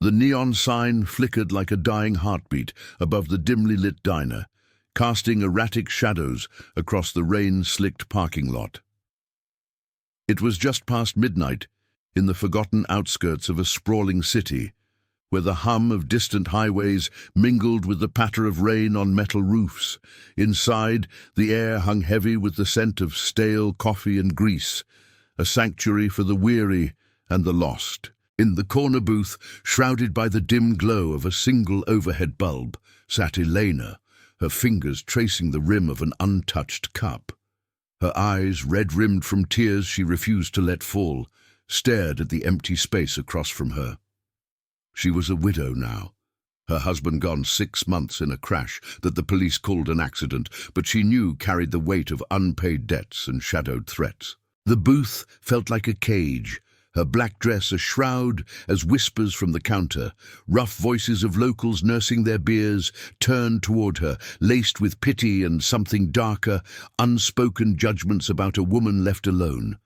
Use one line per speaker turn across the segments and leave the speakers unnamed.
The neon sign flickered like a dying heartbeat above the dimly lit diner, casting erratic shadows across the rain-slicked parking lot. It was just past midnight, in the forgotten outskirts of a sprawling city, where the hum of distant highways mingled with the patter of rain on metal roofs. Inside, the air hung heavy with the scent of stale coffee and grease, a sanctuary for the weary and the lost. In the corner booth, shrouded by the dim glow of a single overhead bulb, sat Elena, her fingers tracing the rim of an untouched cup. Her eyes, red-rimmed from tears she refused to let fall, stared at the empty space across from her. She was a widow now, her husband gone 6 months in a crash that the police called an accident, but she knew carried the weight of unpaid debts and shadowed threats. The booth felt like a cage, her black dress a shroud as whispers from the counter, rough voices of locals nursing their beers, turned toward her, laced with pity and something darker, unspoken judgments about a woman left alone.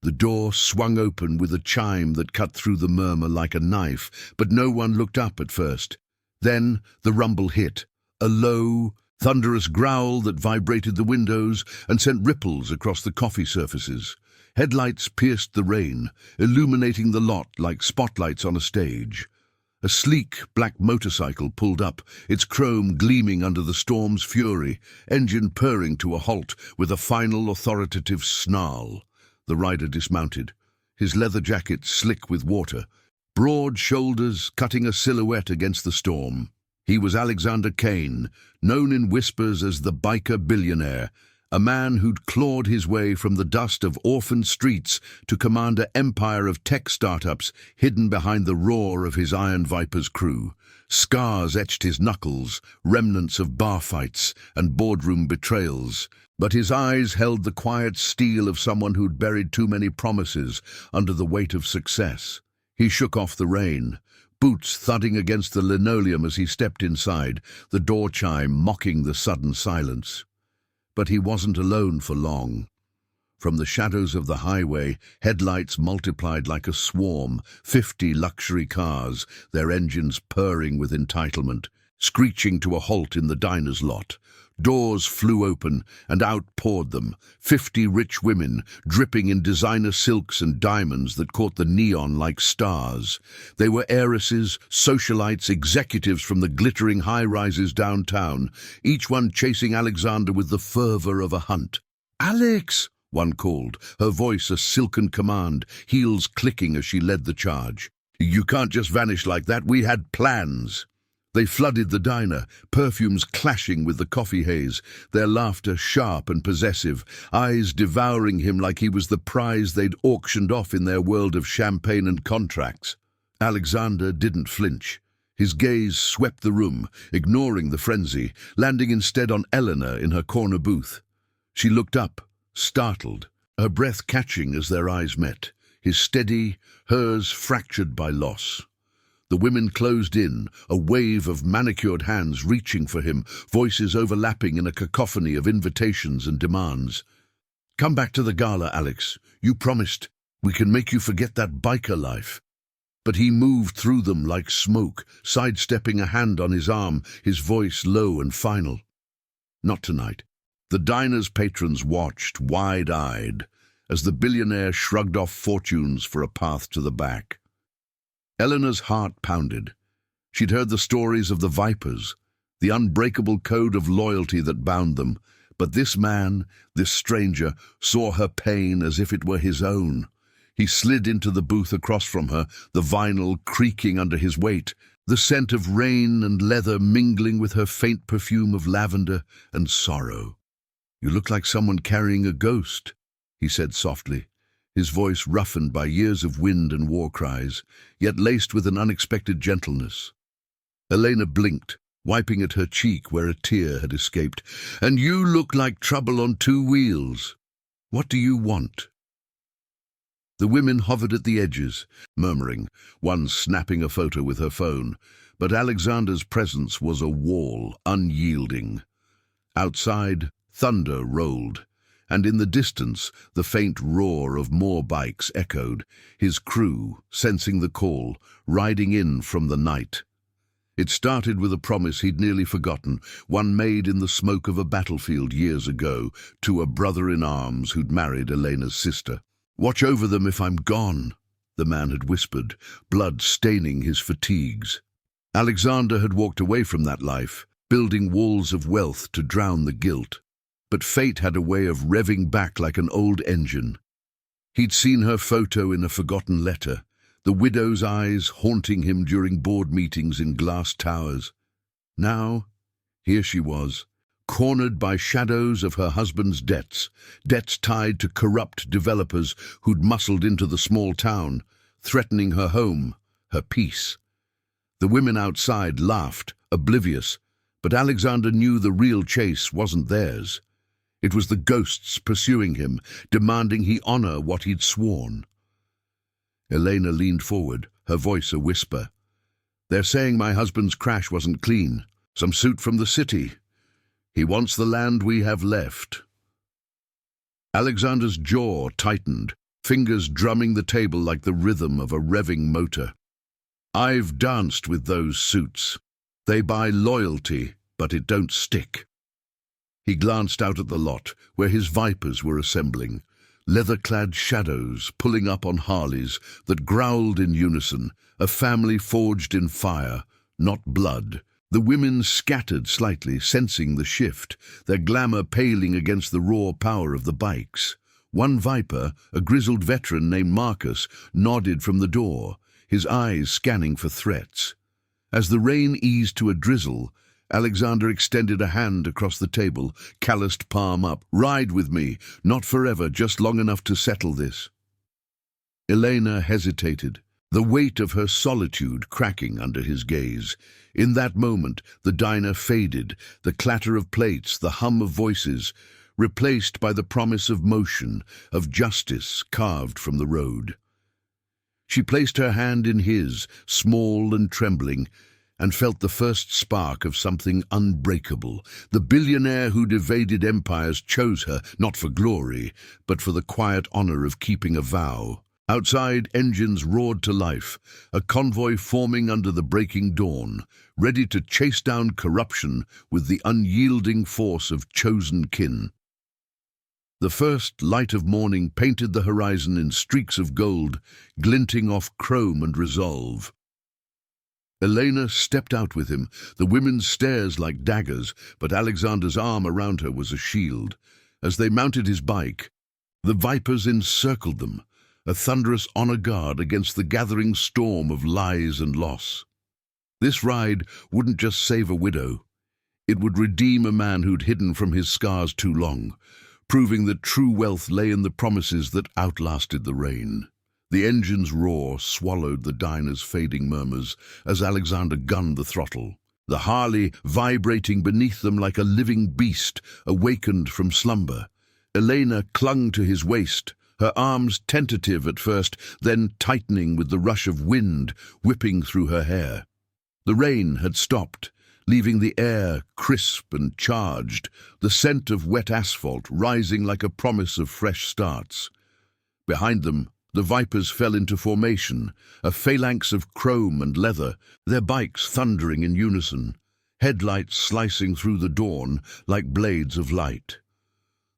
The door swung open with a chime that cut through the murmur like a knife, but no one looked up at first. Then the rumble hit, a low, thunderous growl that vibrated the windows and sent ripples across the coffee surfaces. Headlights pierced the rain, illuminating the lot like spotlights on a stage. A sleek black motorcycle pulled up, its chrome gleaming under the storm's fury, engine purring to a halt with a final authoritative snarl. The rider dismounted, his leather jacket slick with water, broad shoulders cutting a silhouette against the storm. He was Alexander Kane, known in whispers as the biker billionaire, a man who'd clawed his way from the dust of orphaned streets to command an empire of tech startups hidden behind the roar of his Iron Viper's crew. Scars etched his knuckles, remnants of bar fights and boardroom betrayals. But his eyes held the quiet steel of someone who'd buried too many promises under the weight of success. He shook off the rain, boots thudding against the linoleum as he stepped inside, the door chime mocking the sudden silence. But he wasn't alone for long. From the shadows of the highway, headlights multiplied like a swarm, 50 luxury cars, their engines purring with entitlement, screeching to a halt in the diner's lot. Doors flew open, and out poured them, 50 rich women, dripping in designer silks and diamonds that caught the neon like stars. They were heiresses, socialites, executives from the glittering high-rises downtown, each one chasing Alexander with the fervor of a hunt. "Alex!" one called, her voice a silken command, heels clicking as she led the charge. "You can't just vanish like that, we had plans." They flooded the diner, perfumes clashing with the coffee haze, their laughter sharp and possessive, eyes devouring him like he was the prize they'd auctioned off in their world of champagne and contracts. Alexander didn't flinch. His gaze swept the room, ignoring the frenzy, landing instead on Eleanor in her corner booth. She looked up, startled, her breath catching as their eyes met, his steady, hers fractured by loss. The women closed in, a wave of manicured hands reaching for him, voices overlapping in a cacophony of invitations and demands. "Come back to the gala, Alex. You promised. We can make you forget that biker life." But he moved through them like smoke, sidestepping a hand on his arm, his voice low and final. Not tonight. The diner's patrons watched, wide-eyed, as the billionaire shrugged off fortunes for a path to the back. Eleanor's heart pounded. She'd heard the stories of the Vipers, the unbreakable code of loyalty that bound them, but this man, this stranger, saw her pain as if it were his own. He slid into the booth across from her, the vinyl creaking under his weight, the scent of rain and leather mingling with her faint perfume of lavender and sorrow. "You look like someone carrying a ghost," he said softly, his voice roughened by years of wind and war cries, yet laced with an unexpected gentleness. Elena blinked, wiping at her cheek where a tear had escaped. "And you look like trouble on 2 wheels. What do you want?" The women hovered at the edges, murmuring, one snapping a photo with her phone, but Alexander's presence was a wall, unyielding. Outside, thunder rolled, and in the distance the faint roar of more bikes echoed, his crew, sensing the call, riding in from the night. It started with a promise he'd nearly forgotten, one made in the smoke of a battlefield years ago to a brother-in-arms who'd married Elena's sister. "Watch over them if I'm gone," the man had whispered, blood staining his fatigues. Alexander had walked away from that life, building walls of wealth to drown the guilt. But fate had a way of revving back like an old engine. He'd seen her photo in a forgotten letter, the widow's eyes haunting him during board meetings in glass towers. Now, here she was, cornered by shadows of her husband's debts tied to corrupt developers who'd muscled into the small town, threatening her home, her peace. The women outside laughed, oblivious, but Alexander knew the real chase wasn't theirs. It was the ghosts pursuing him, demanding he honor what he'd sworn. Elena leaned forward, her voice a whisper. "They're saying my husband's crash wasn't clean. Some suit from the city. He wants the land we have left." Alexander's jaw tightened, fingers drumming the table like the rhythm of a revving motor. "I've danced with those suits. They buy loyalty, but it don't stick." He glanced out at the lot, where his vipers were assembling. Leather-clad shadows pulling up on Harleys that growled in unison, a family forged in fire, not blood. The women scattered slightly, sensing the shift, their glamour paling against the raw power of the bikes. One viper, a grizzled veteran named Marcus, nodded from the door, his eyes scanning for threats. As the rain eased to a drizzle, Alexander extended a hand across the table, calloused palm up. "Ride with me, not forever, just long enough to settle this." Elena hesitated, the weight of her solitude cracking under his gaze. In that moment, the diner faded, the clatter of plates, the hum of voices, replaced by the promise of motion, of justice carved from the road. She placed her hand in his, small and trembling, and felt the first spark of something unbreakable. The billionaire who'd evaded empires chose her, not for glory, but for the quiet honor of keeping a vow. Outside, engines roared to life, a convoy forming under the breaking dawn, ready to chase down corruption with the unyielding force of chosen kin. The first light of morning painted the horizon in streaks of gold, glinting off chrome and resolve. Elena stepped out with him, the women's stares like daggers, but Alexander's arm around her was a shield. As they mounted his bike, the vipers encircled them, a thunderous honor guard against the gathering storm of lies and loss. This ride wouldn't just save a widow. It would redeem a man who'd hidden from his scars too long, proving that true wealth lay in the promises that outlasted the rain. The engine's roar swallowed the diner's fading murmurs as Alexander gunned the throttle. The Harley vibrating beneath them like a living beast, awakened from slumber. Elena clung to his waist, her arms tentative at first, then tightening with the rush of wind whipping through her hair. The rain had stopped, leaving the air crisp and charged, the scent of wet asphalt rising like a promise of fresh starts. Behind them, the vipers fell into formation, a phalanx of chrome and leather, their bikes thundering in unison, headlights slicing through the dawn like blades of light.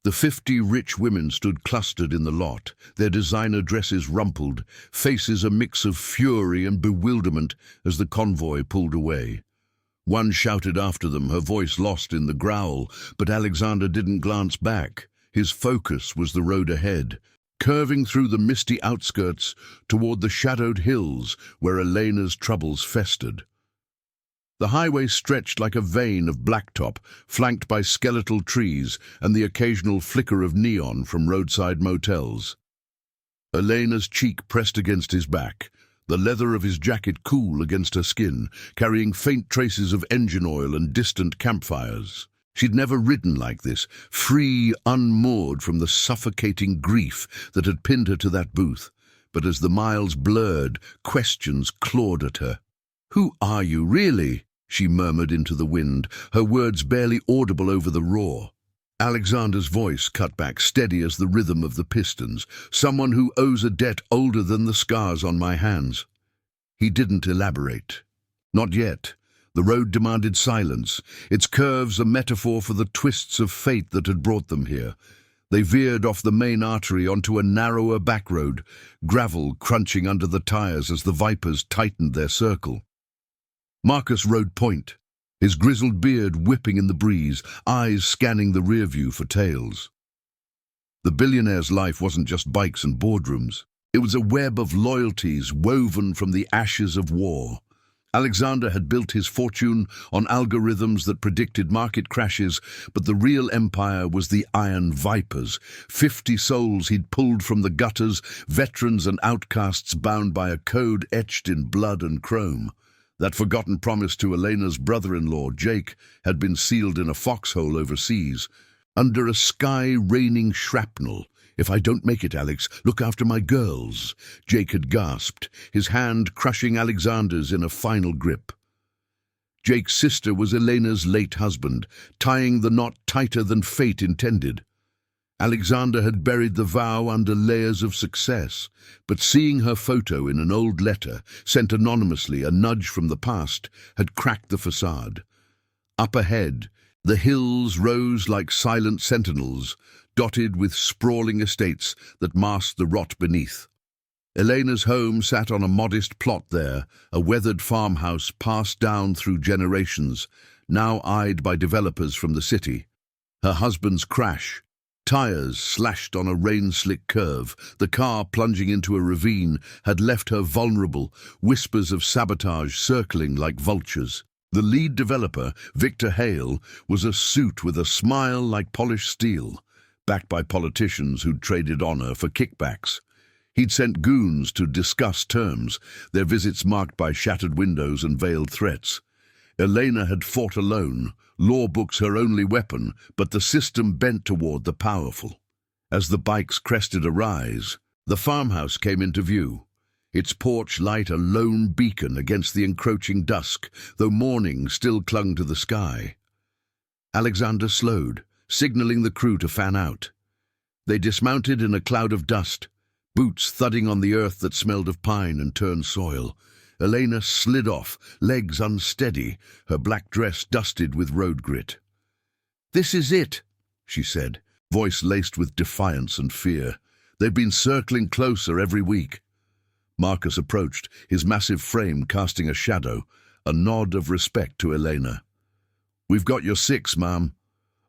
The 50 rich women stood clustered in the lot, their designer dresses rumpled, faces a mix of fury and bewilderment as the convoy pulled away. One shouted after them, her voice lost in the growl, but Alexander didn't glance back. His focus was the road ahead, curving through the misty outskirts toward the shadowed hills where Elena's troubles festered. The highway stretched like a vein of blacktop, flanked by skeletal trees and the occasional flicker of neon from roadside motels. Elena's cheek pressed against his back, the leather of his jacket cool against her skin, carrying faint traces of engine oil and distant campfires. She'd never ridden like this, free, unmoored from the suffocating grief that had pinned her to that booth. But as the miles blurred, questions clawed at her. "Who are you, really?" she murmured into the wind, her words barely audible over the roar. Alexander's voice cut back, steady as the rhythm of the pistons. Someone who owes a debt older than the scars on my hands. He didn't elaborate. Not yet. The road demanded silence, its curves a metaphor for the twists of fate that had brought them here. They veered off the main artery onto a narrower back road, gravel crunching under the tires as the Vipers tightened their circle. Marcus rode point, his grizzled beard whipping in the breeze, eyes scanning the rear view for tails. The billionaire's life wasn't just bikes and boardrooms. It was a web of loyalties woven from the ashes of war. Alexander had built his fortune on algorithms that predicted market crashes, but the real empire was the Iron Vipers, 50 souls he'd pulled from the gutters, veterans and outcasts bound by a code etched in blood and chrome. That forgotten promise to Elena's brother-in-law, Jake, had been sealed in a foxhole overseas, under a sky raining shrapnel. "If I don't make it, Alex, look after my girls," Jake had gasped, his hand crushing Alexander's in a final grip. Jake's sister was Elena's late husband, tying the knot tighter than fate intended. Alexander had buried the vow under layers of success, but seeing her photo in an old letter, sent anonymously, a nudge from the past, had cracked the facade. Up ahead, the hills rose like silent sentinels, dotted with sprawling estates that masked the rot beneath. Elena's home sat on a modest plot there, a weathered farmhouse passed down through generations, now eyed by developers from the city. Her husband's crash, tires slashed on a rain-slick curve, the car plunging into a ravine, had left her vulnerable, whispers of sabotage circling like vultures. The lead developer, Victor Hale, was a suit with a smile like polished steel, backed by politicians who'd traded honor for kickbacks. He'd sent goons to discuss terms, their visits marked by shattered windows and veiled threats. Elena had fought alone, law books her only weapon, but the system bent toward the powerful. As the bikes crested a rise, the farmhouse came into view, its porch light a lone beacon against the encroaching dusk, though morning still clung to the sky. Alexander slowed, signaling the crew to fan out. They dismounted in a cloud of dust, boots thudding on the earth that smelled of pine and turned soil. Elena slid off, legs unsteady, her black dress dusted with road grit. "This is it," she said, voice laced with defiance and fear. They'd been circling closer every week. Marcus approached, his massive frame casting a shadow, a nod of respect to Elena. "We've got your six, ma'am.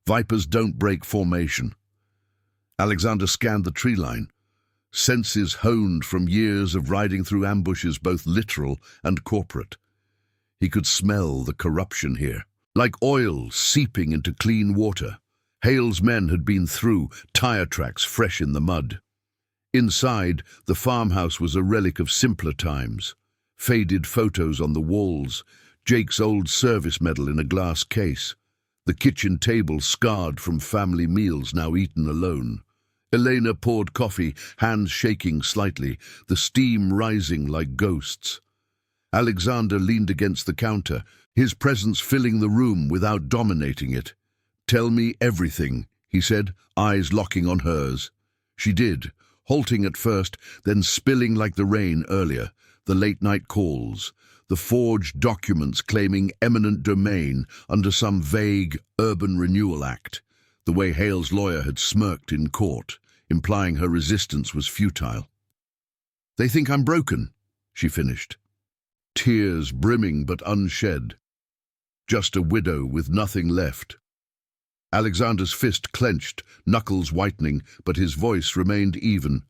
Vipers don't break formation." Alexander scanned the tree line, senses honed from years of riding through ambushes both literal and corporate. He could smell the corruption here, like oil seeping into clean water. Hale's men had been through, tire tracks fresh in the mud. Inside, the farmhouse was a relic of simpler times. Faded photos on the walls, Jake's old service medal in a glass case, the kitchen table scarred from family meals now eaten alone. Elena poured coffee, hands shaking slightly, the steam rising like ghosts. Alexander leaned against the counter, his presence filling the room without dominating it. "Tell me everything," he said, eyes locking on hers. She did, halting at first, then spilling like the rain earlier, the late-night calls, the forged documents claiming eminent domain under some vague urban renewal act, the way Hale's lawyer had smirked in court, implying her resistance was futile. "They think I'm broken," she finished, tears brimming but unshed. Just a widow with nothing left. Alexander's fist clenched, knuckles whitening, but his voice remained even.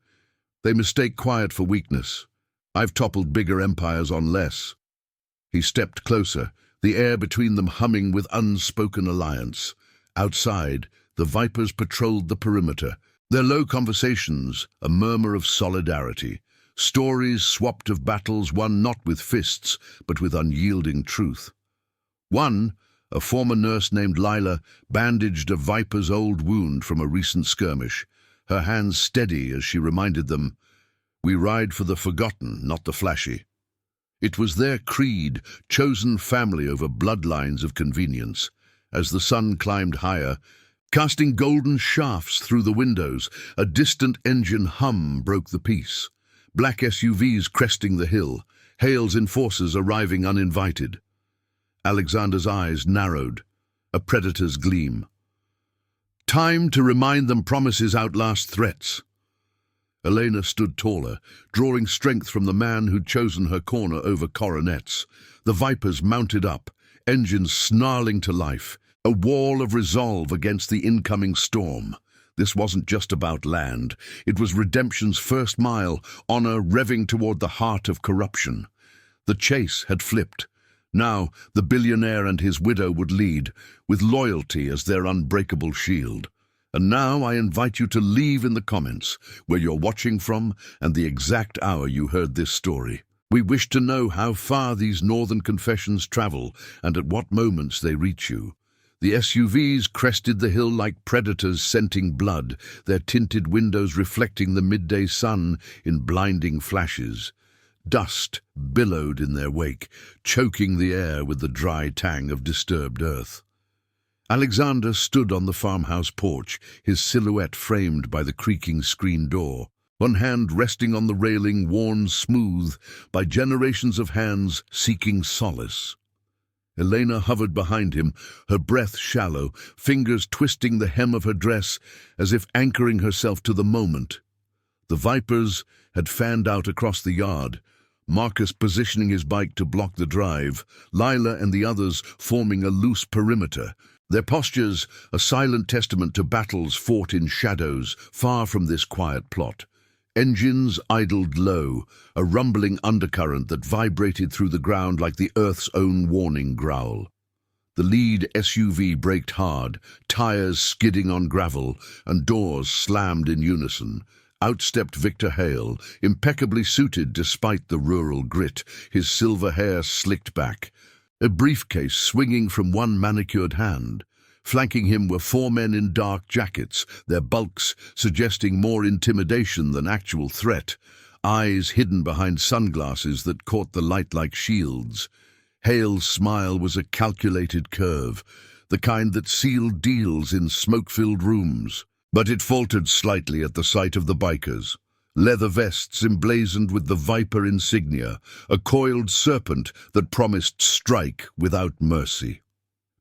"They mistake quiet for weakness. I've toppled bigger empires on less." He stepped closer, the air between them humming with unspoken alliance. Outside, the Vipers patrolled the perimeter, their low conversations a murmur of solidarity, stories swapped of battles won not with fists, but with unyielding truth. One, a former nurse named Lila, bandaged a Viper's old wound from a recent skirmish, her hands steady as she reminded them, "We ride for the forgotten, not the flashy." It was their creed, chosen family over bloodlines of convenience. As the sun climbed higher, Casting golden shafts through the windows, a distant engine hum broke the peace. Black SUVs cresting the hill, Hale's enforcers arriving uninvited. Alexander's eyes narrowed, a predator's gleam. Time to remind them promises outlast threats. Elena stood taller, drawing strength from the man who'd chosen her corner over coronets. The Vipers mounted up, engines snarling to life, a wall of resolve against the incoming storm. This wasn't just about land. It was redemption's first mile, honor revving toward the heart of corruption. The chase had flipped. Now the billionaire and his widow would lead, with loyalty as their unbreakable shield. And now I invite you to leave in the comments where you're watching from and the exact hour you heard this story. We wish to know how far these northern confessions travel and at what moments they reach you. The SUVs crested the hill like predators scenting blood, their tinted windows reflecting the midday sun in blinding flashes. Dust billowed in their wake, choking the air with the dry tang of disturbed earth. Alexander stood on the farmhouse porch, his silhouette framed by the creaking screen door, one hand resting on the railing worn smooth by generations of hands seeking solace. Elena hovered behind him, her breath shallow, fingers twisting the hem of her dress as if anchoring herself to the moment. The Vipers had fanned out across the yard, Marcus positioning his bike to block the drive, Lila and the others forming a loose perimeter, their postures a silent testament to battles fought in shadows, far from this quiet plot. Engines idled low, a rumbling undercurrent that vibrated through the ground like the earth's own warning growl. The lead SUV braked hard, tires skidding on gravel, and doors slammed in unison. Out stepped Victor Hale, impeccably suited despite the rural grit, his silver hair slicked back, a briefcase swinging from one manicured hand. Flanking him were 4 men in dark jackets, their bulks suggesting more intimidation than actual threat, eyes hidden behind sunglasses that caught the light like shields. Hale's smile was a calculated curve, the kind that sealed deals in smoke-filled rooms. But it faltered slightly at the sight of the bikers. Leather vests emblazoned with the Viper insignia, a coiled serpent that promised strike without mercy.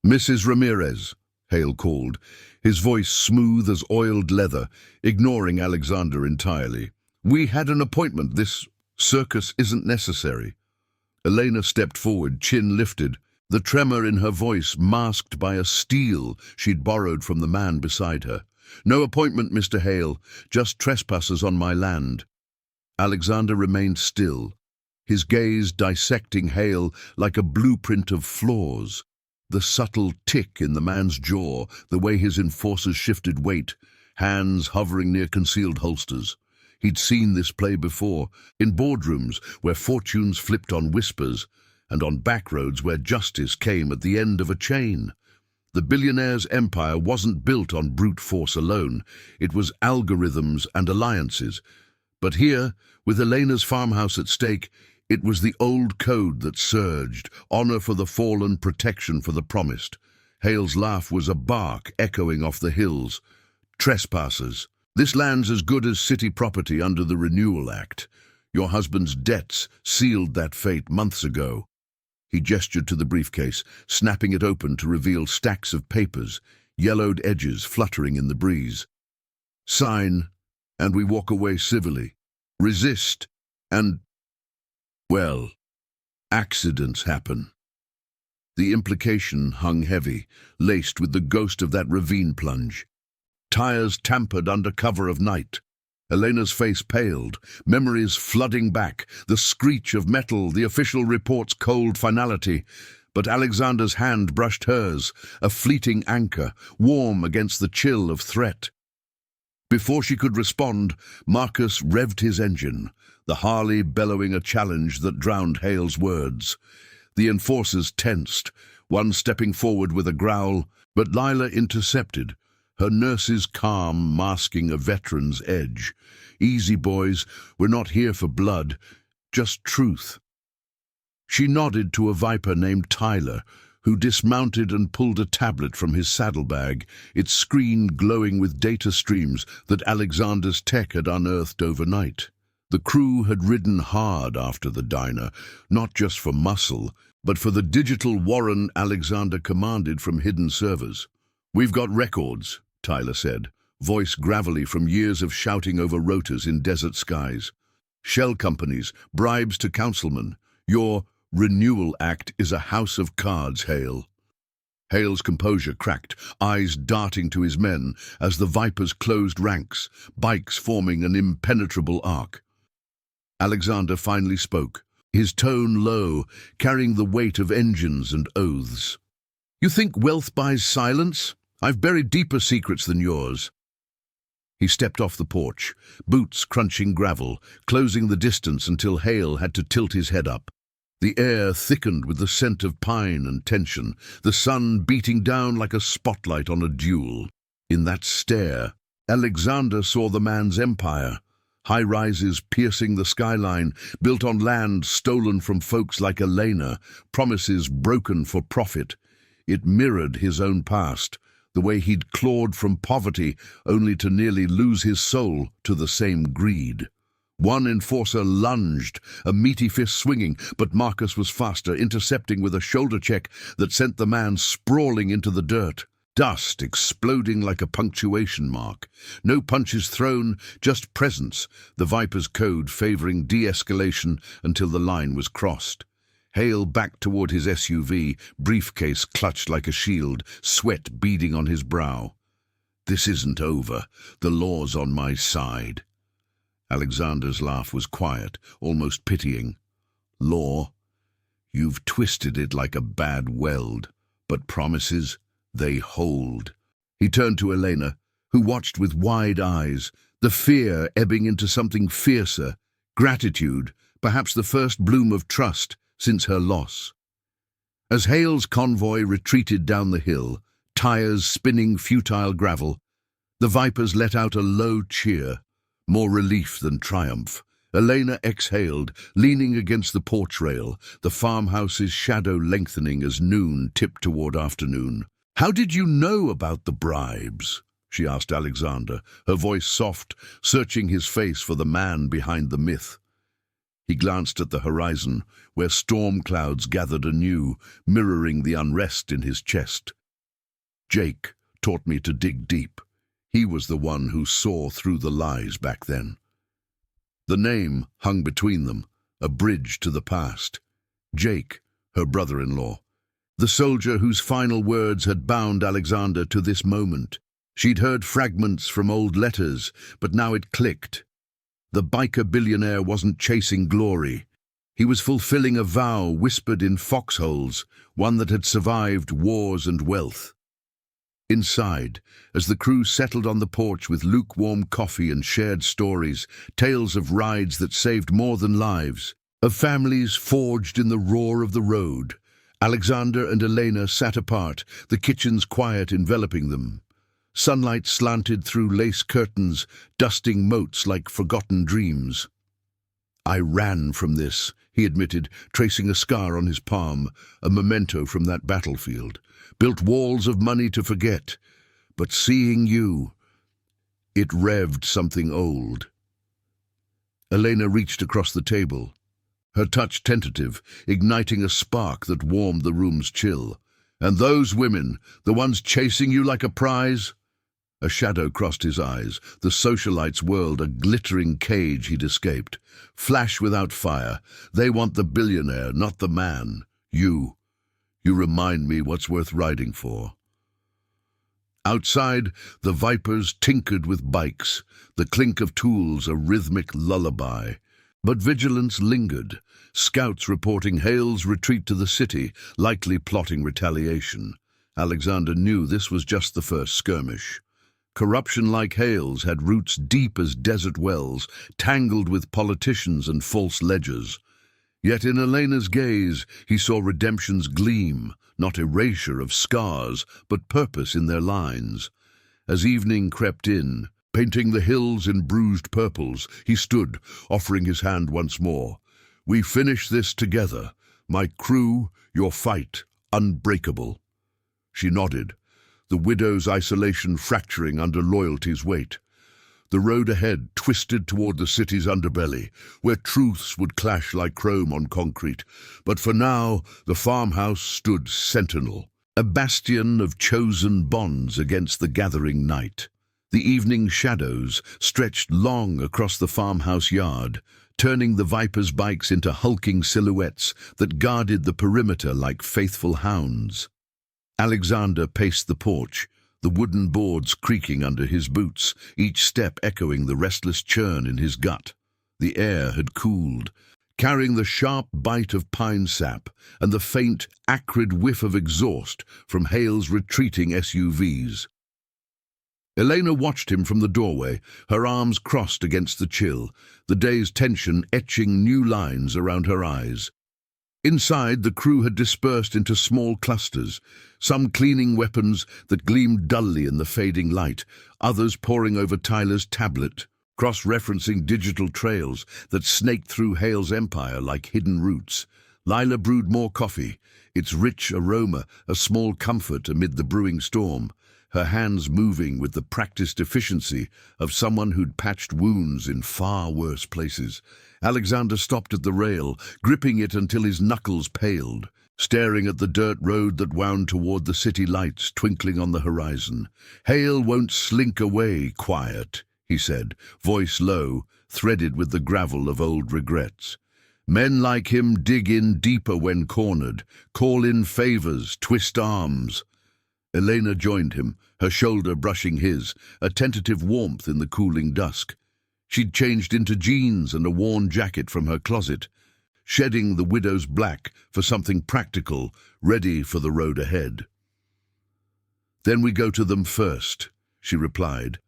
"Mrs. Ramirez," Hale called, his voice smooth as oiled leather, ignoring Alexander entirely. "We had an appointment. This circus isn't necessary." Elena stepped forward, chin lifted, the tremor in her voice masked by a steel she'd borrowed from the man beside her. "No appointment, Mr. Hale, just trespassers on my land." Alexander remained still, his gaze dissecting Hale like a blueprint of flaws. The subtle tick in the man's jaw, the way his enforcers shifted weight, hands hovering near concealed holsters. He'd seen this play before, in boardrooms where fortunes flipped on whispers, and on back roads where justice came at the end of a chain. The billionaire's empire wasn't built on brute force alone, it was algorithms and alliances. But here, with Elena's farmhouse at stake, it was the old code that surged, honor for the fallen, protection for the promised. Hale's laugh was a bark echoing off the hills. "Trespassers. This land's as good as city property under the Renewal Act. Your husband's debts sealed that fate months ago." He gestured to the briefcase, snapping it open to reveal stacks of papers, yellowed edges fluttering in the breeze. "Sign, and we walk away civilly. Resist, and, well, accidents happen." The implication hung heavy, laced with the ghost of that ravine plunge. Tires tampered under cover of night. Elena's face paled, memories flooding back, the screech of metal, the official report's cold finality. But Alexander's hand brushed hers, a fleeting anchor, warm against the chill of threat. Before she could respond, Marcus revved his engine, the Harley bellowing a challenge that drowned Hale's words. The enforcers tensed, one stepping forward with a growl, but Lila intercepted, her nurse's calm masking a veteran's edge. "Easy, boys, we're not here for blood, just truth." She nodded to a Viper named Tyler, who dismounted and pulled a tablet from his saddlebag, its screen glowing with data streams that Alexander's tech had unearthed overnight. The crew had ridden hard after the diner, not just for muscle, but for the digital warren Alexander commanded from hidden servers. "We've got records," Tyler said, voice gravelly from years of shouting over rotors in desert skies. "Shell companies, bribes to councilmen. Your renewal act is a house of cards, Hale." Hale's composure cracked, eyes darting to his men as the Vipers closed ranks, bikes forming an impenetrable arc. Alexander finally spoke, his tone low, carrying the weight of engines and oaths. "You think wealth buys silence? I've buried deeper secrets than yours." He stepped off the porch, boots crunching gravel, closing the distance until Hale had to tilt his head up. The air thickened with the scent of pine and tension, the sun beating down like a spotlight on a duel. In that stare, Alexander saw the man's empire. High-rises piercing the skyline, built on land stolen from folks like Elena, promises broken for profit. It mirrored his own past, the way he'd clawed from poverty only to nearly lose his soul to the same greed. One enforcer lunged, a meaty fist swinging, but Marcus was faster, intercepting with a shoulder check that sent the man sprawling into the dirt. Dust exploding like a punctuation mark. No punches thrown, just presence, the Viper's code favoring de-escalation until the line was crossed. Hale backed toward his SUV, briefcase clutched like a shield, sweat beading on his brow. "This isn't over. The law's on my side." Alexander's laugh was quiet, almost pitying. "Law? You've twisted it like a bad weld, but promises, they hold." He turned to Elena, who watched with wide eyes, the fear ebbing into something fiercer, gratitude, perhaps the first bloom of trust since her loss. As Hale's convoy retreated down the hill, tires spinning futile gravel, the Vipers let out a low cheer, more relief than triumph. Elena exhaled, leaning against the porch rail, the farmhouse's shadow lengthening as noon tipped toward afternoon. "How did you know about the bribes?" she asked Alexander, her voice soft, searching his face for the man behind the myth. He glanced at the horizon, where storm clouds gathered anew, mirroring the unrest in his chest. "Jake taught me to dig deep. He was the one who saw through the lies back then." The name hung between them, a bridge to the past. Jake, her brother-in-law. The soldier whose final words had bound Alexander to this moment. She'd heard fragments from old letters, but now it clicked. The biker billionaire wasn't chasing glory. He was fulfilling a vow whispered in foxholes, one that had survived wars and wealth. Inside, as the crew settled on the porch with lukewarm coffee and shared stories, tales of rides that saved more than lives, of families forged in the roar of the road, Alexander and Elena sat apart, the kitchen's quiet enveloping them. Sunlight slanted through lace curtains, dusting moats like forgotten dreams. "I ran from this," he admitted, tracing a scar on his palm, a memento from that battlefield. "Built walls of money to forget. But seeing you, it revved something old." Elena reached across the table, her touch tentative, igniting a spark that warmed the room's chill. "And those women, the ones chasing you like a prize?" A shadow crossed his eyes, the socialite's world a glittering cage he'd escaped. Flash without fire. They want the billionaire, not the man. You remind me what's worth riding for." Outside, the Vipers tinkered with bikes, the clink of tools a rhythmic lullaby. But vigilance lingered, scouts reporting Hale's retreat to the city, likely plotting retaliation. Alexander knew this was just the first skirmish. Corruption like Hale's had roots deep as desert wells, tangled with politicians and false ledgers. Yet in Elena's gaze he saw redemption's gleam, not erasure of scars, but purpose in their lines. As evening crept in, painting the hills in bruised purples, he stood, offering his hand once more. "We finish this together. My crew, your fight, unbreakable. She nodded, the widow's isolation fracturing under loyalty's weight. The road ahead twisted toward the city's underbelly, where truths would clash like chrome on concrete. But for now, the farmhouse stood sentinel, a bastion of chosen bonds against the gathering night. The evening shadows stretched long across the farmhouse yard, turning the Vipers' bikes into hulking silhouettes that guarded the perimeter like faithful hounds. Alexander paced the porch, the wooden boards creaking under his boots, each step echoing the restless churn in his gut. The air had cooled, carrying the sharp bite of pine sap and the faint, acrid whiff of exhaust from Hale's retreating SUVs. Elena watched him from the doorway, her arms crossed against the chill, the day's tension etching new lines around her eyes. Inside, the crew had dispersed into small clusters, some cleaning weapons that gleamed dully in the fading light, others poring over Tyler's tablet, cross-referencing digital trails that snaked through Hale's empire like hidden roots. Lila brewed more coffee, its rich aroma a small comfort amid the brewing storm, her hands moving with the practiced efficiency of someone who'd patched wounds in far worse places. Alexander stopped at the rail, gripping it until his knuckles paled, staring at the dirt road that wound toward the city lights twinkling on the horizon. "Hale won't slink away quiet," he said, voice low, threaded with the gravel of old regrets. "Men like him dig in deeper when cornered, call in favors, twist arms." Elena joined him, her shoulder brushing his, a tentative warmth in the cooling dusk. She'd changed into jeans and a worn jacket from her closet, shedding the widow's black for something practical, ready for the road ahead. "Then we go to them first," she replied,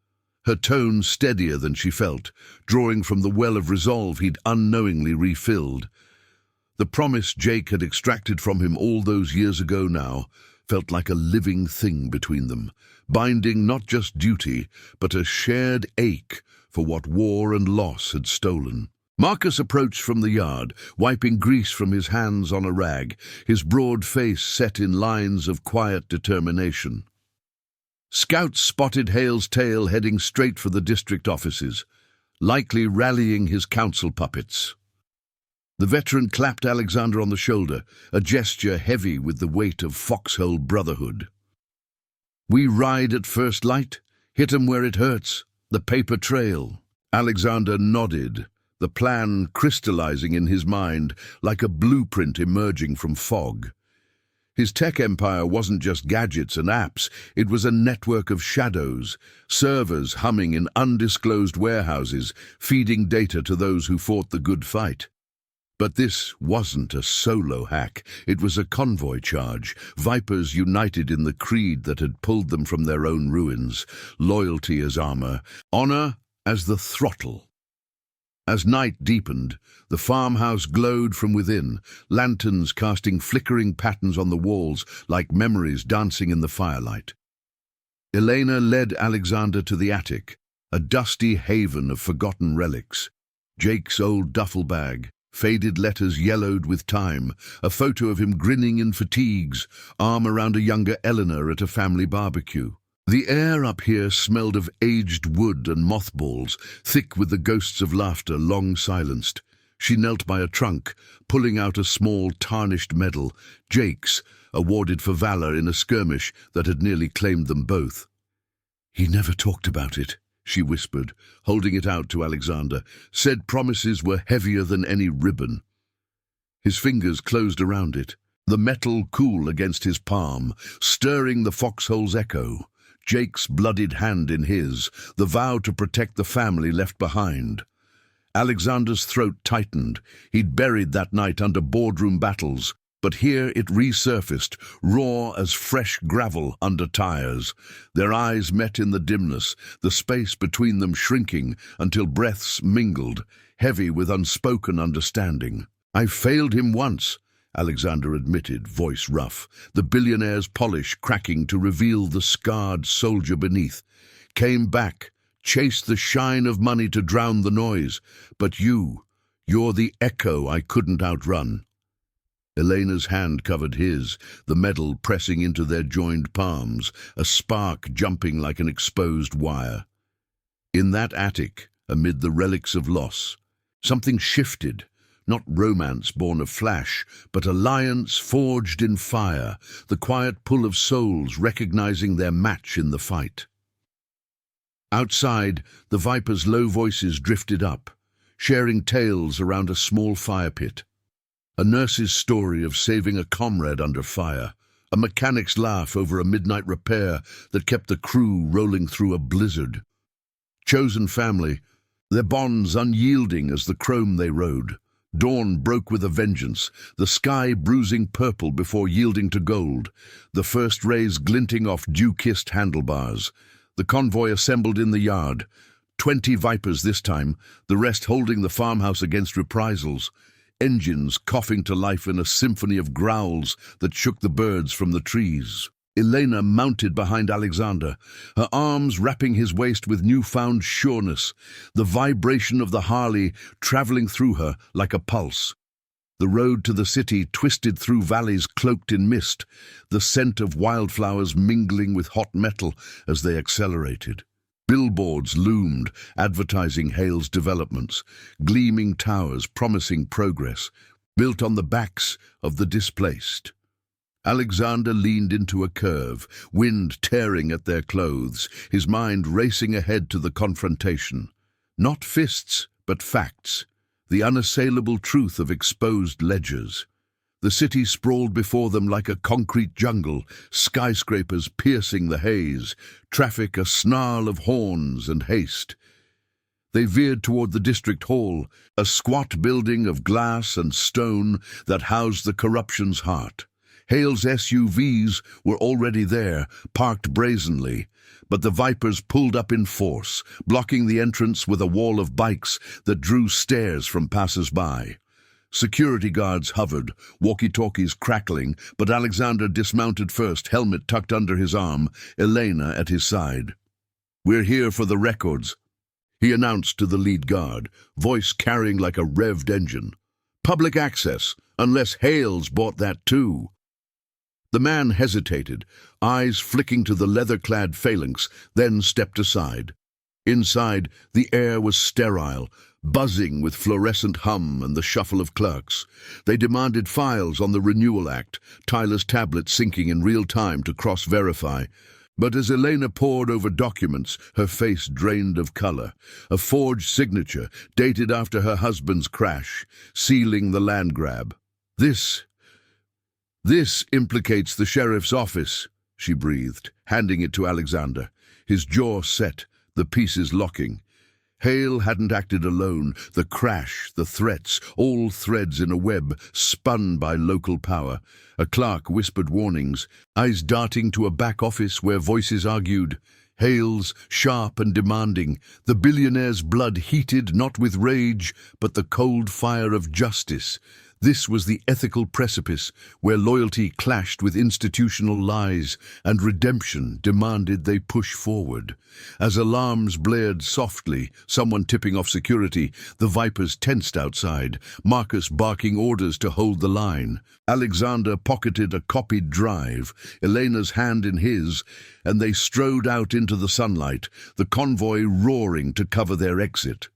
her tone steadier than she felt, drawing from the well of resolve he'd unknowingly refilled. The promise Jake had extracted from him all those years ago now felt like a living thing between them, binding not just duty, but a shared ache for what war and loss had stolen. Marcus approached from the yard, wiping grease from his hands on a rag, his broad face set in lines of quiet determination. Scouts spotted Hale's tail heading straight for the district offices, likely rallying his council puppets. The veteran clapped Alexander on the shoulder, a gesture heavy with the weight of foxhole brotherhood. "We ride at first light, hit 'em where it hurts, the paper trail." Alexander nodded, the plan crystallizing in his mind like a blueprint emerging from fog. His tech empire wasn't just gadgets and apps, it was a network of shadows, servers humming in undisclosed warehouses, feeding data to those who fought the good fight. But this wasn't a solo hack, it was a convoy charge, Vipers united in the creed that had pulled them from their own ruins, loyalty as armor, honor as the throttle. As night deepened, the farmhouse glowed from within, lanterns casting flickering patterns on the walls like memories dancing in the firelight. Elena led Alexander to the attic, a dusty haven of forgotten relics. Jake's old duffel bag, faded letters yellowed with time, a photo of him grinning in fatigues, arm around a younger Eleanor at a family barbecue. The air up here smelled of aged wood and mothballs, thick with the ghosts of laughter long silenced. She knelt by a trunk, pulling out a small tarnished medal, Jake's, awarded for valor in a skirmish that had nearly claimed them both. "He never talked about it," she whispered, holding it out to Alexander. "Said promises were heavier than any ribbon." His fingers closed around it, the metal cool against his palm, stirring the foxhole's echo. Jake's bloodied hand in his, the vow to protect the family left behind. Alexander's throat tightened. He'd buried that night under boardroom battles, but here it resurfaced, raw as fresh gravel under tires. Their eyes met in the dimness, the space between them shrinking until breaths mingled, heavy with unspoken understanding. "I failed him once," Alexander admitted, voice rough, the billionaire's polish cracking to reveal the scarred soldier beneath. "Came back, chased the shine of money to drown the noise. But you're the echo I couldn't outrun." Elena's hand covered his, the metal pressing into their joined palms, a spark jumping like an exposed wire. In that attic, amid the relics of loss, something shifted, not romance born of flash, but alliance forged in fire, the quiet pull of souls recognizing their match in the fight. Outside, the Viper's low voices drifted up, sharing tales around a small fire pit. A nurse's story of saving a comrade under fire, a mechanic's laugh over a midnight repair that kept the crew rolling through a blizzard. Chosen family, their bonds unyielding as the chrome they rode. Dawn broke with a vengeance, the sky bruising purple before yielding to gold, the first rays glinting off dew-kissed handlebars. The convoy assembled in the yard, 20 Vipers this time, the rest holding the farmhouse against reprisals. Engines coughing to life in a symphony of growls that shook the birds from the trees. Elena mounted behind Alexander, her arms wrapping his waist with newfound sureness, the vibration of the Harley traveling through her like a pulse. The road to the city twisted through valleys cloaked in mist, the scent of wildflowers mingling with hot metal as they accelerated. Billboards loomed, advertising Hale's developments, gleaming towers promising progress, built on the backs of the displaced. Alexander leaned into a curve, wind tearing at their clothes, his mind racing ahead to the confrontation. Not fists, but facts, the unassailable truth of exposed ledgers. The city sprawled before them like a concrete jungle, skyscrapers piercing the haze, traffic a snarl of horns and haste. They veered toward the district hall, a squat building of glass and stone that housed the corruption's heart. Hale's SUVs were already there, parked brazenly, but the Vipers pulled up in force, blocking the entrance with a wall of bikes that drew stares from passers-by. Security guards hovered, walkie-talkies crackling, but Alexander dismounted first, helmet tucked under his arm, Elena at his side. "We're here for the records," he announced to the lead guard, voice carrying like a revved engine. "Public access, unless Hale's bought that too." The man hesitated, eyes flicking to the leather-clad phalanx, then stepped aside. Inside, the air was sterile, buzzing with fluorescent hum and the shuffle of clerks. They demanded files on the Renewal Act, Tyler's tablet syncing in real time to cross-verify. But as Elena pored over documents, her face drained of color. A forged signature, dated after her husband's crash, sealing the land grab. This implicates the sheriff's office," she breathed, handing it to Alexander, his jaw set, the pieces locking. Hale hadn't acted alone. The crash, the threats, all threads in a web spun by local power. A clerk whispered warnings, eyes darting to a back office where voices argued. Hale's, sharp and demanding, the billionaire's blood heated not with rage, but the cold fire of justice. This was the ethical precipice where loyalty clashed with institutional lies and redemption demanded they push forward. As alarms blared softly, someone tipping off security, the Vipers tensed outside, Marcus barking orders to hold the line. Alexander pocketed a copied drive, Elena's hand in his, and they strode out into the sunlight, the convoy roaring to cover their exit.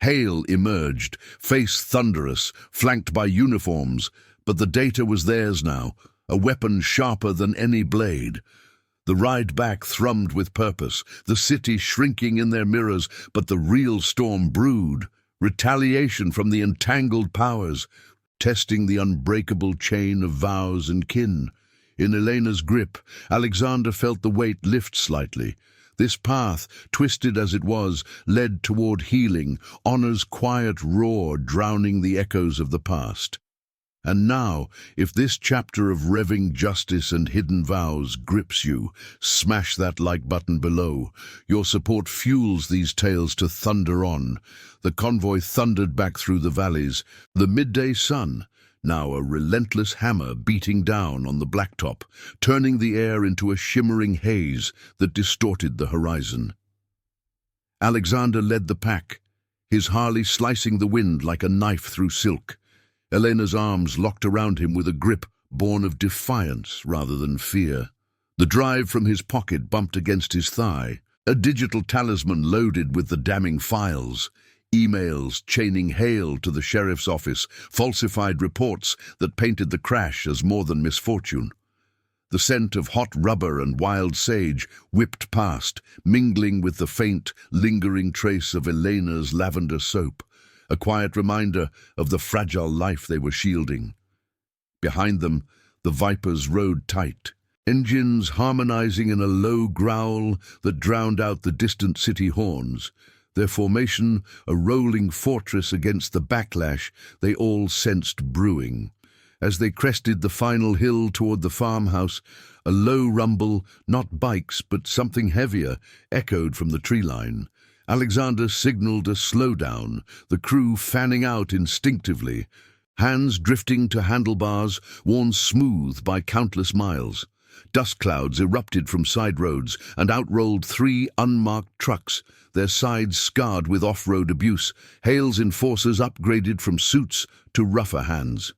Hale emerged, face thunderous, flanked by uniforms, but the data was theirs now, a weapon sharper than any blade. The ride back thrummed with purpose, the city shrinking in their mirrors, but the real storm brewed, retaliation from the entangled powers, testing the unbreakable chain of vows and kin. In Elena's grip, Alexander felt the weight lift slightly. This path, twisted as it was, led toward healing, honor's quiet roar drowning the echoes of the past. And now, if this chapter of revving justice and hidden vows grips you, smash that like button below. Your support fuels these tales to thunder on. The convoy thundered back through the valleys, the midday sun, now a relentless hammer beating down on the blacktop, turning the air into a shimmering haze that distorted the horizon. Alexander led the pack, his Harley slicing the wind like a knife through silk. Elena's arms locked around him with a grip born of defiance rather than fear. The drive from his pocket bumped against his thigh, a digital talisman loaded with the damning files, emails chaining Hale to the sheriff's office, falsified reports that painted the crash as more than misfortune. The scent of hot rubber and wild sage whipped past, mingling with the faint, lingering trace of Elena's lavender soap, a quiet reminder of the fragile life they were shielding. Behind them, the Vipers rode tight, engines harmonizing in a low growl that drowned out the distant city horns, their formation a rolling fortress against the backlash they all sensed brewing. As they crested the final hill toward the farmhouse, a low rumble, not bikes but something heavier, echoed from the tree line. Alexander signaled a slowdown, the crew fanning out instinctively, hands drifting to handlebars worn smooth by countless miles. Dust clouds erupted from side roads, and out rolled 3 unmarked trucks, their sides scarred with off-road abuse, Hale's enforcers upgraded from suits to rougher hands.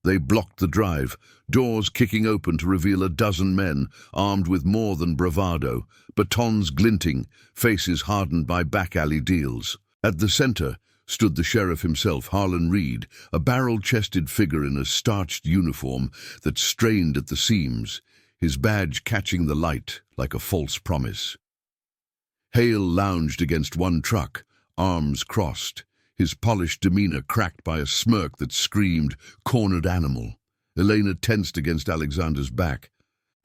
They blocked the drive, doors kicking open to reveal a dozen men, armed with more than bravado, batons glinting, faces hardened by back-alley deals. At the center stood the sheriff himself, Harlan Reed, a barrel-chested figure in a starched uniform that strained at the seams, his badge catching the light like a false promise. Hale lounged against one truck, arms crossed, his polished demeanor cracked by a smirk that screamed, "Cornered animal." Elena tensed against Alexander's back,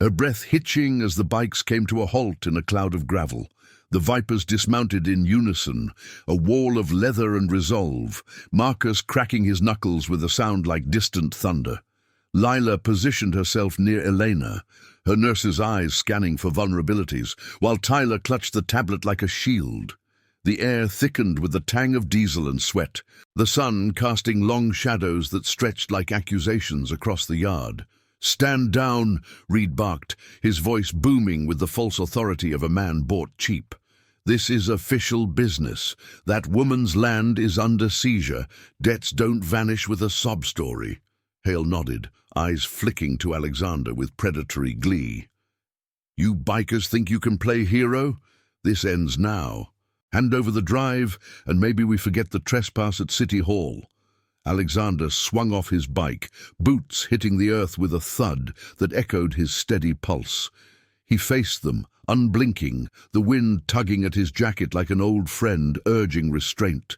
her breath hitching as the bikes came to a halt in a cloud of gravel. The Vipers dismounted in unison, a wall of leather and resolve, Marcus cracking his knuckles with a sound like distant thunder. Lila positioned herself near Elena, her nurse's eyes scanning for vulnerabilities, while Tyler clutched the tablet like a shield. The air thickened with the tang of diesel and sweat, the sun casting long shadows that stretched like accusations across the yard. "Stand down," Reed barked, his voice booming with the false authority of a man bought cheap. "This is official business. That woman's land is under seizure. Debts don't vanish with a sob story." Hale nodded, eyes flicking to Alexander with predatory glee. "You bikers think you can play hero? This ends now. Hand over the drive, and maybe we forget the trespass at City Hall." Alexander swung off his bike, boots hitting the earth with a thud that echoed his steady pulse. He faced them, unblinking, the wind tugging at his jacket like an old friend urging restraint.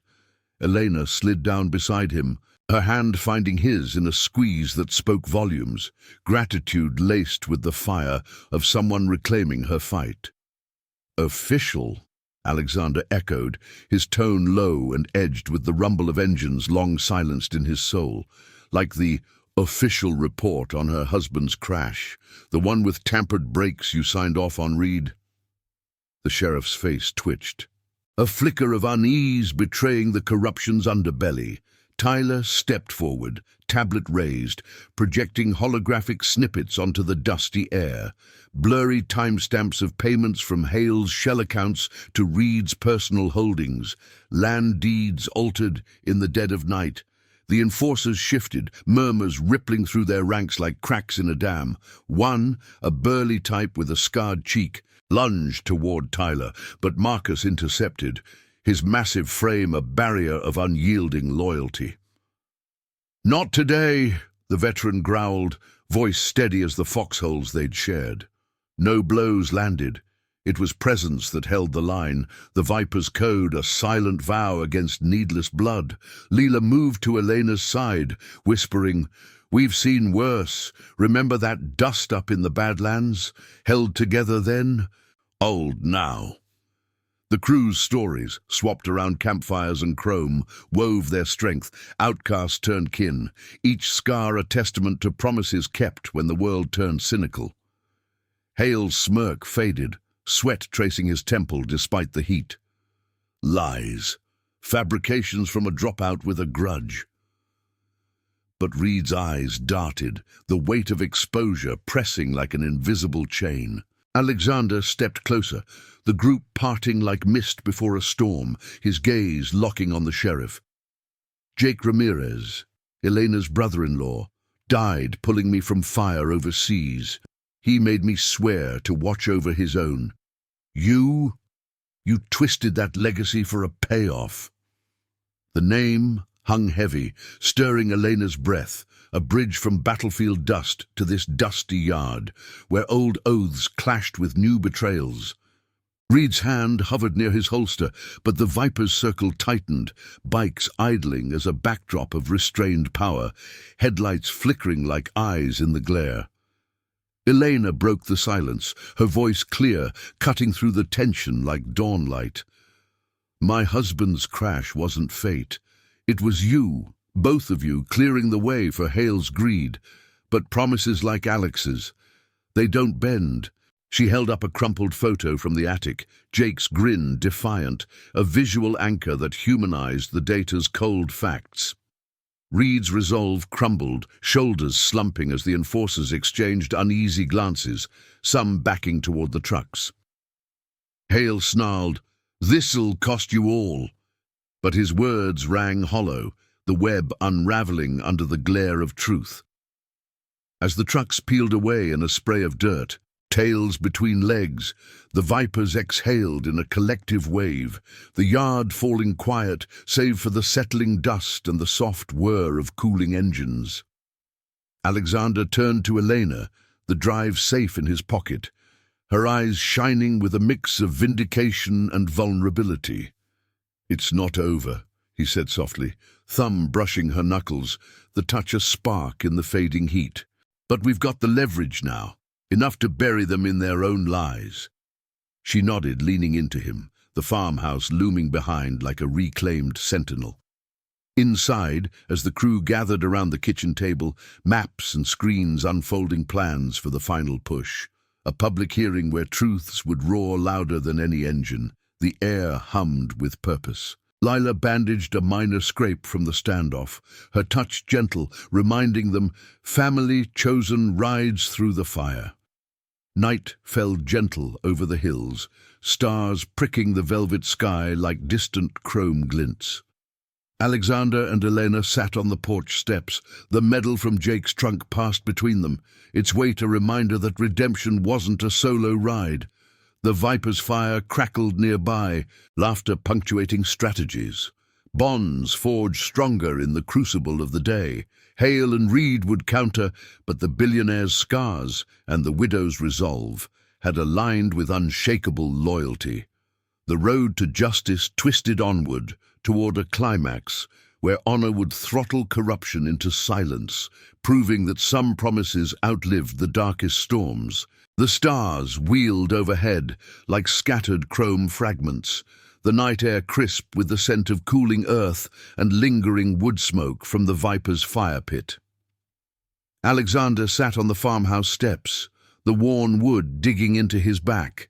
Elena slid down beside him, her hand finding his in a squeeze that spoke volumes, gratitude laced with the fire of someone reclaiming her fight. "Official," Alexander echoed, his tone low and edged with the rumble of engines long silenced in his soul, like the official report on her husband's crash, the one with tampered brakes you signed off on, Reed. The sheriff's face twitched, a flicker of unease betraying the corruption's underbelly. Tyler stepped forward, tablet raised, projecting holographic snippets onto the dusty air, blurry timestamps of payments from Hale's shell accounts to Reed's personal holdings, land deeds altered in the dead of night. The enforcers shifted, murmurs rippling through their ranks like cracks in a dam. One, a burly type with a scarred cheek, lunged toward Tyler, but Marcus intercepted, his massive frame a barrier of unyielding loyalty. "Not today," the veteran growled, voice steady as the foxholes they'd shared. No blows landed. It was presence that held the line, the Viper's code a silent vow against needless blood. Leela moved to Elena's side, whispering, "We've seen worse. Remember that dust up in the Badlands? Held together then? Old now." The crew's stories, swapped around campfires and chrome, wove their strength, outcast turned kin, each scar a testament to promises kept when the world turned cynical. Hale's smirk faded, sweat tracing his temple despite the heat. Lies, fabrications from a dropout with a grudge. But Reed's eyes darted, the weight of exposure pressing like an invisible chain. Alexander stepped closer, the group parting like mist before a storm, his gaze locking on the sheriff. "Jake Ramirez," Elena's brother-in-law, died pulling me from fire overseas. He made me swear to watch over his own. You twisted that legacy for a payoff." The name hung heavy, stirring Elena's breath, a bridge from battlefield dust to this dusty yard, where old oaths clashed with new betrayals. Reed's hand hovered near his holster, but the Viper's circle tightened, bikes idling as a backdrop of restrained power, headlights flickering like eyes in the glare. Elena broke the silence, her voice clear, cutting through the tension like dawnlight. "My husband's crash wasn't fate. It was you, both of you, clearing the way for Hale's greed. But promises like Alex's, they don't bend." She held up a crumpled photo from the attic, Jake's grin defiant, a visual anchor that humanized the data's cold facts. Reed's resolve crumbled, shoulders slumping as the enforcers exchanged uneasy glances, some backing toward the trucks. Hale snarled, "This'll cost you all." But his words rang hollow, the web unraveling under the glare of truth. As the trucks peeled away in a spray of dirt, tails between legs, the Vipers exhaled in a collective wave, the yard falling quiet save for the settling dust and the soft whir of cooling engines. Alexander turned to Elena, the drive safe in his pocket, her eyes shining with a mix of vindication and vulnerability. "It's not over," he said softly, thumb brushing her knuckles, the touch a spark in the fading heat. "But we've got the leverage now. Enough to bury them in their own lies." She nodded, leaning into him, the farmhouse looming behind like a reclaimed sentinel. Inside, as the crew gathered around the kitchen table, maps and screens unfolding plans for the final push. A public hearing where truths would roar louder than any engine. The air hummed with purpose. Lila bandaged a minor scrape from the standoff, her touch gentle, reminding them family chosen rides through the fire. Night fell gentle over the hills, stars pricking the velvet sky like distant chrome glints. Alexander and Elena sat on the porch steps, the medal from Jake's trunk passed between them, its weight a reminder that redemption wasn't a solo ride. The Viper's fire crackled nearby, laughter punctuating strategies. Bonds forged stronger in the crucible of the day. Hale and Reed would counter, but the billionaire's scars and the widow's resolve had aligned with unshakable loyalty. The road to justice twisted onward toward a climax where honor would throttle corruption into silence, proving that some promises outlived the darkest storms. The stars wheeled overhead like scattered chrome fragments, the night air crisp with the scent of cooling earth and lingering wood smoke from the Viper's fire pit. Alexander sat on the farmhouse steps, the worn wood digging into his back.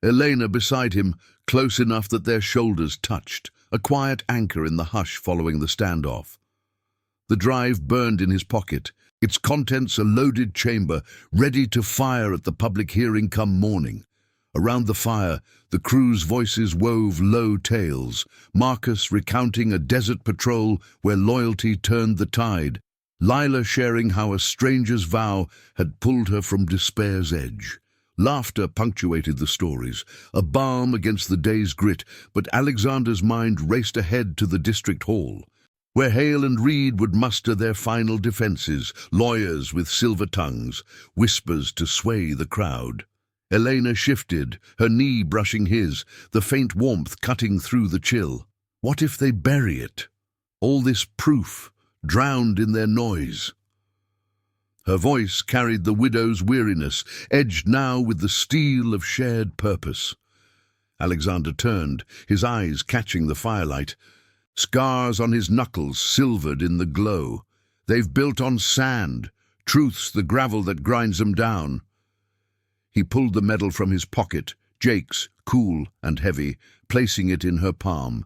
Elena beside him, close enough that their shoulders touched, a quiet anchor in the hush following the standoff. The drive burned in his pocket, its contents a loaded chamber, ready to fire at the public hearing come morning. Around the fire, the crew's voices wove low tales, Marcus recounting a desert patrol where loyalty turned the tide, Lila sharing how a stranger's vow had pulled her from despair's edge. Laughter punctuated the stories, a balm against the day's grit, but Alexander's mind raced ahead to the district hall, where Hale and Reed would muster their final defenses, lawyers with silver tongues, whispers to sway the crowd. Elena shifted, her knee brushing his, the faint warmth cutting through the chill. What if they bury it? All this proof, drowned in their noise. Her voice carried the widow's weariness, edged now with the steel of shared purpose. Alexander turned, his eyes catching the firelight. Scars on his knuckles silvered in the glow. They've built on sand, truth's the gravel that grinds them down. He pulled the medal from his pocket, Jake's, cool and heavy, placing it in her palm.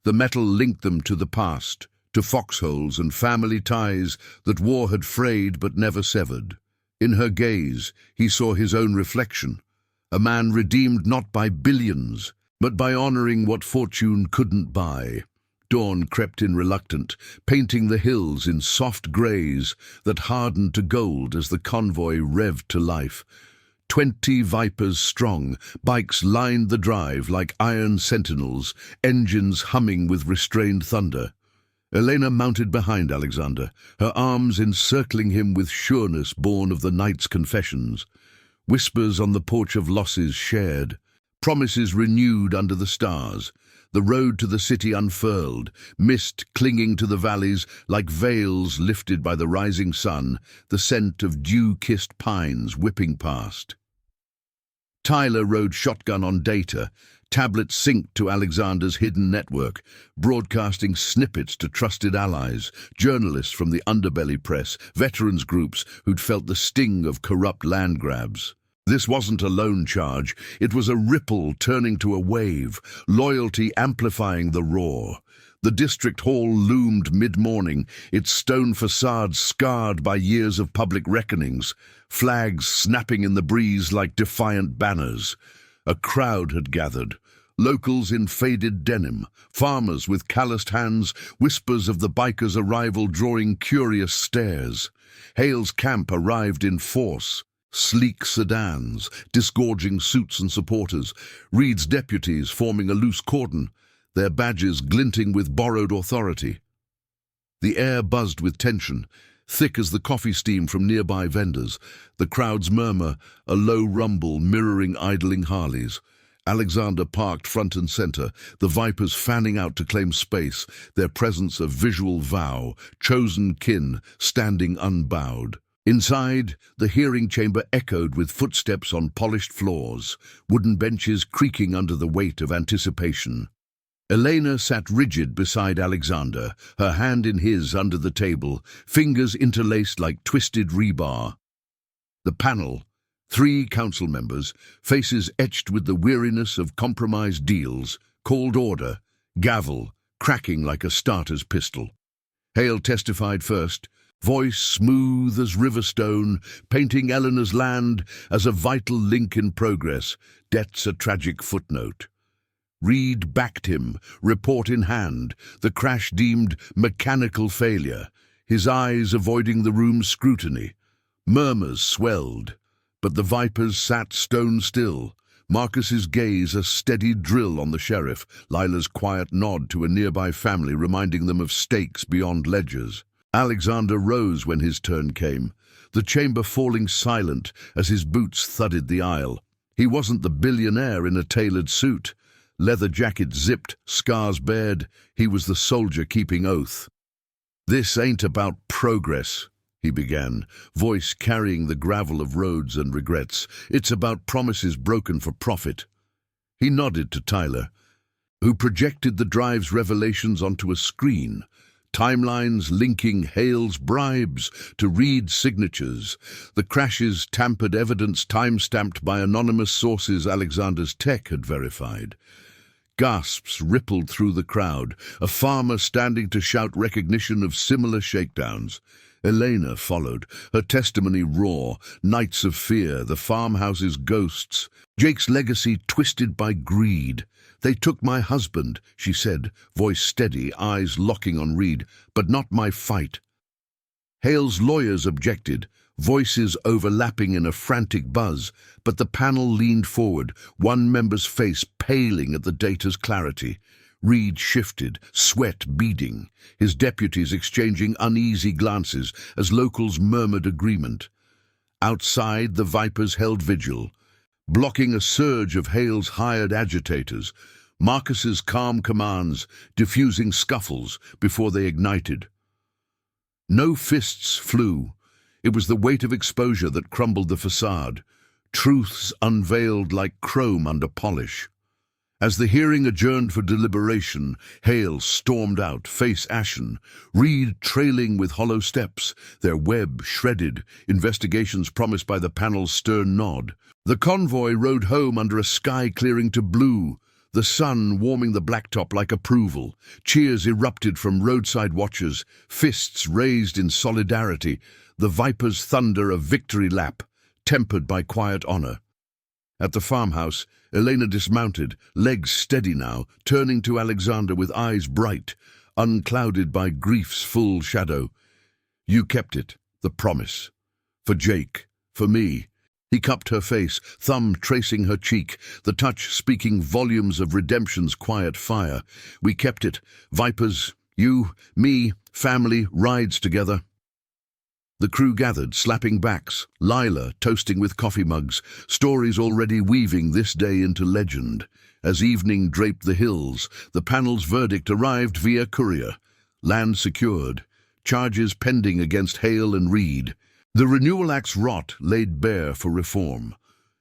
The metal linked them to the past, to foxholes and family ties that war had frayed but never severed. In her gaze, he saw his own reflection, a man redeemed not by billions, but by honoring what fortune couldn't buy. Dawn crept in reluctant, painting the hills in soft greys that hardened to gold as the convoy revved to life. 20 Vipers strong, bikes lined the drive like iron sentinels, engines humming with restrained thunder. Elena mounted behind Alexander, her arms encircling him with sureness born of the night's confessions. Whispers on the porch of losses shared, promises renewed under the stars. The road to the city unfurled, mist clinging to the valleys like veils lifted by the rising sun, the scent of dew-kissed pines whipping past. Tyler rode shotgun on data, tablets synced to Alexander's hidden network, broadcasting snippets to trusted allies, journalists from the underbelly press, veterans groups who'd felt the sting of corrupt land grabs. This wasn't a lone charge, it was a ripple turning to a wave, loyalty amplifying the roar. The district hall loomed mid-morning, its stone facade scarred by years of public reckonings, flags snapping in the breeze like defiant banners. A crowd had gathered, locals in faded denim, farmers with calloused hands, whispers of the bikers' arrival drawing curious stares. Hale's camp arrived in force. Sleek sedans, disgorging suits and supporters, Reed's deputies forming a loose cordon, their badges glinting with borrowed authority. The air buzzed with tension, thick as the coffee steam from nearby vendors, the crowd's murmur, a low rumble mirroring idling Harleys. Alexander parked front and center, the Vipers fanning out to claim space, their presence a visual vow, chosen kin standing unbowed. Inside, the hearing chamber echoed with footsteps on polished floors, wooden benches creaking under the weight of anticipation. Elena sat rigid beside Alexander, her hand in his under the table, fingers interlaced like twisted rebar. The panel, 3 council members, faces etched with the weariness of compromised deals, called order, gavel, cracking like a starter's pistol. Hale testified first, voice smooth as riverstone, painting Eleanor's land as a vital link in progress, debts a tragic footnote. Reed backed him, report in hand, the crash deemed mechanical failure, his eyes avoiding the room's scrutiny. Murmurs swelled, but the Vipers sat stone still, Marcus's gaze a steady drill on the sheriff, Lila's quiet nod to a nearby family reminding them of stakes beyond ledgers. Alexander rose when his turn came, the chamber falling silent as his boots thudded the aisle. He wasn't the billionaire in a tailored suit. Leather jacket zipped, scars bared, he was the soldier keeping oath. "This ain't about progress," he began, voice carrying the gravel of roads and regrets. "It's about promises broken for profit." He nodded to Tyler, who projected the drive's revelations onto a screen, timelines linking Hale's bribes to Reed's signatures, the crash's tampered evidence time-stamped by anonymous sources Alexander's tech had verified. Gasps rippled through the crowd, a farmer standing to shout recognition of similar shakedowns. Elena followed, her testimony raw, nights of fear, the farmhouse's ghosts, Jake's legacy twisted by greed. "They took my husband," she said, voice steady, eyes locking on Reed, "but not my fight." Hale's lawyers objected, voices overlapping in a frantic buzz, but the panel leaned forward, one member's face paling at the data's clarity. Reed shifted, sweat beading, his deputies exchanging uneasy glances as locals murmured agreement. Outside, the Vipers held vigil, blocking a surge of Hale's hired agitators, Marcus's calm commands diffusing scuffles before they ignited. No fists flew. It was the weight of exposure that crumbled the facade, truths unveiled like chrome under polish. As the hearing adjourned for deliberation, Hale stormed out, face ashen, Reed trailing with hollow steps, their web shredded, investigations promised by the panel's stern nod. The convoy rode home under a sky clearing to blue, the sun warming the blacktop like approval. Cheers erupted from roadside watchers, fists raised in solidarity, the Vipers' thunder a victory lap, tempered by quiet honor. At the farmhouse, Elena dismounted, legs steady now, turning to Alexander with eyes bright, unclouded by grief's full shadow. You kept it, the promise. For Jake, for me. He cupped her face, thumb tracing her cheek, the touch speaking volumes of redemption's quiet fire. We kept it, Vipers, you, me, family, rides together. The crew gathered, slapping backs, Lila toasting with coffee mugs, stories already weaving this day into legend. As evening draped the hills, the panel's verdict arrived via courier. Land secured, charges pending against Hale and Reed. The Renewal Act's rot laid bare for reform.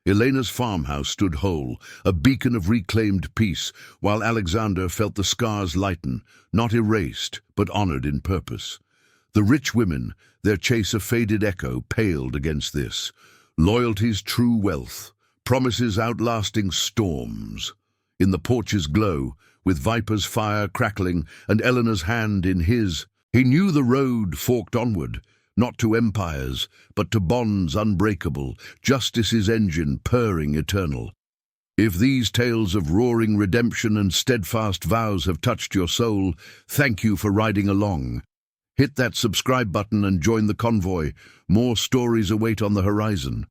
Elena's farmhouse stood whole, a beacon of reclaimed peace, while Alexander felt the scars lighten, not erased, but honored in purpose. The rich women, their chase a faded echo, paled against this. Loyalty's true wealth, promises outlasting storms. In the porch's glow, with Viper's fire crackling and Eleanor's hand in his, he knew the road forked onward, not to empires, but to bonds unbreakable, justice's engine purring eternal. If these tales of roaring redemption and steadfast vows have touched your soul, thank you for riding along. Hit that subscribe button and join the convoy. More stories await on the horizon.